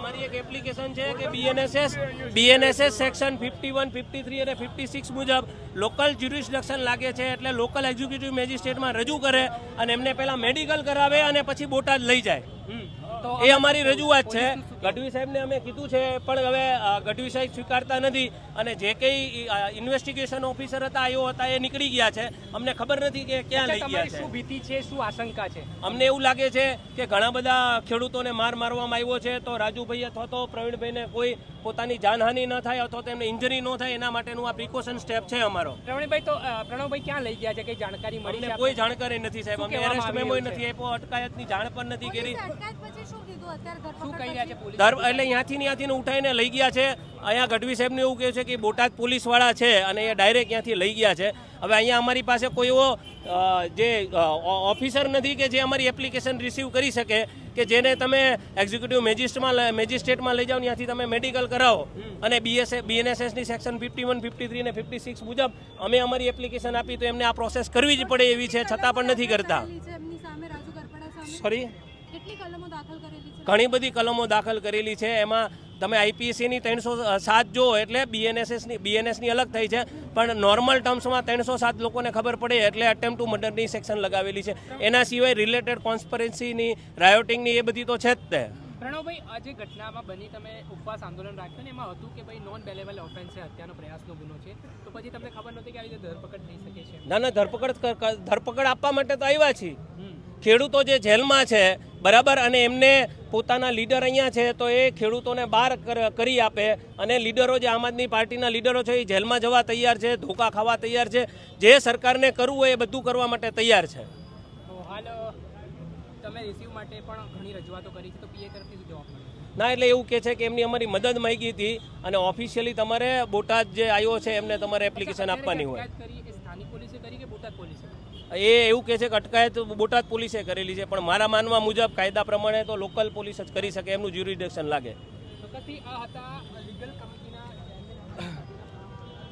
અમારી એક એપ્લિકેશન છે કે બીએનએસએસ સેક્શન 51, 53 અને 56 મુજબ લોકલ જ્યુરિસ્ડિક્શન લાગે છે, એટલે લોકલ એક્ઝિક્યુટિવ મેજિસ્ટ્રેટમાં રજૂ કરે અને એમને પહેલા મેડિકલ કરાવે અને પછી બોટાદ લઈ જાય. એ અમારી રજૂઆત છે. ગઢવી સાહેબને અમે કીધું છે, પણ હવે ગઢવી સાહેબ સ્વીકારતા નથી અને જે કંઈ ઇન્વેસ્ટિગેશન ઓફિસર હતા આયો હતા એ નીકળી ગયા છે. અમને ખબર નથી કે ક્યાં લઈ ગયા છે. શું ભીતિ છે, શું આશંકા છે? અમને એવું લાગે છે કે ઘણા બધા ખેડૂતોને મારવામાં આવ્યો છે, તો રાજુભાઈ અથવા તો પ્રવીણભાઈને કોઈ પોતાની જાનહાનિ ન થાય અથવા તો એમને ઇન્જરી ન થાય એના માટેનું આ પ્રિકોશન સ્ટેપ છે અમારો. પ્રણવભાઈ ક્યાં લઈ ગયા છે, કઈ જાણકારી મળી અમને છે? કોઈ જાણકારી નથી સાહેબ. અમે એરેસ્ટ મેમો નથી આપ્યો, અટકાયતની જાણ પણ નથી કરી. શું કહી રહ્યા છે પોલીસ? એટલે ત્યાંથી ઉઠાઈને લઈ ગયા છે. અહીંયા ગઢવી સાહેબને એવું કહે છે કે બોટાદ પોલીસવાળા છે અને એ ડાયરેક્ટ ત્યાંથી લઈ ગયા છે. હવે અહીંયા અમારી પાસે કોઈ એવો જે ઓફિસર નથી કે જે અમારી એપ્લિકેશન રિસીવ કરી શકે, કે જેને તમે એક્ઝિક્યુટિવ મેજિસ્ટ્રેટમાં લઈ જાઓ, ત્યાંથી તમે મેડિકલ કરાવો અને બીએનએસએસની સેક્શન 51, 53 અને 56 મુજબ અમે અમારી એપ્લિકેશન આપી તો એમને આ પ્રોસેસ કરવી જ પડે એવી છે, છતાં પણ નથી કરતા. સોરી, ઘણી બધી કલમો દાખલ કરેલી છે. એમાં તમે આઈપીસીની 307 જો એટલે બીએનએસની અલગ થઈ છે, પણ નોર્મલ ટર્મ્સમાં 307 લોકોને ખબર પડે એટલે અટેમ્પ્ટ ટુ મર્ડરની સેક્શન લગાવેલી છે. એના સિવાય રિલેટેડ કોન્સ્પિરસીની, રાયોટિંગની એ બધી તો છે જ તે. પ્રણવભાઈ, આ જે ઘટનામાં બની, તમે ઉપવાસ આંદોલન રાખ્યું ને એમાં હતું કે ભાઈ નોન બેલેબલ ઓફેન્સ છે, હત્યાનો પ્રયાસનો ગુનો છે, તો પછી તમને ખબર નહોતી કે આવી રીતે ધરપકડ થઈ શકે છે? ના, ધરપકડ આપવા માટે તો આવ્યા છીએ. ખેડૂતો જે જેલમાં છે બરાબર, અને એમને પોતાના લીડર અહીંયા છે, તો એ ખેડૂતોને બહાર કરી આપે અને લીડરો જે આમ આદમી પાર્ટીના લીડરો છે એ જેલમાં જવા તૈયાર છે, ધોકા ખાવા તૈયાર છે. જે સરકારને કરવું હોય એ બધું કરવા માટે તૈયાર છે. તો હાલ તમે રિસીવ માટે પણ ઘણી રજૂઆતો કરી છે, તો પીએ તરફથી શું જવાબ મળ્યો? ના, એટલે એવું કહે છે કે એમની અમારી મદદ માંગી હતી અને ઓફિશિયલી તમારે બોટાદ જે આવ્યો છે એમને તમારે એપ્લિકેશન આપવાની હોય. સ્થાનિક પોલીસે કરી કે બોટાદ પોલીસે? એ એવું કહે છે કે અટકાયત બોટાદ પોલીસે કરેલી છે, પણ મારા માનવા મુજબ કાયદા પ્રમાણે તો લોકલ પોલીસ જ કરી શકે, એમનું જ્યુરિડિક્શન લાગે. આ હતા લીગલ કમિટીના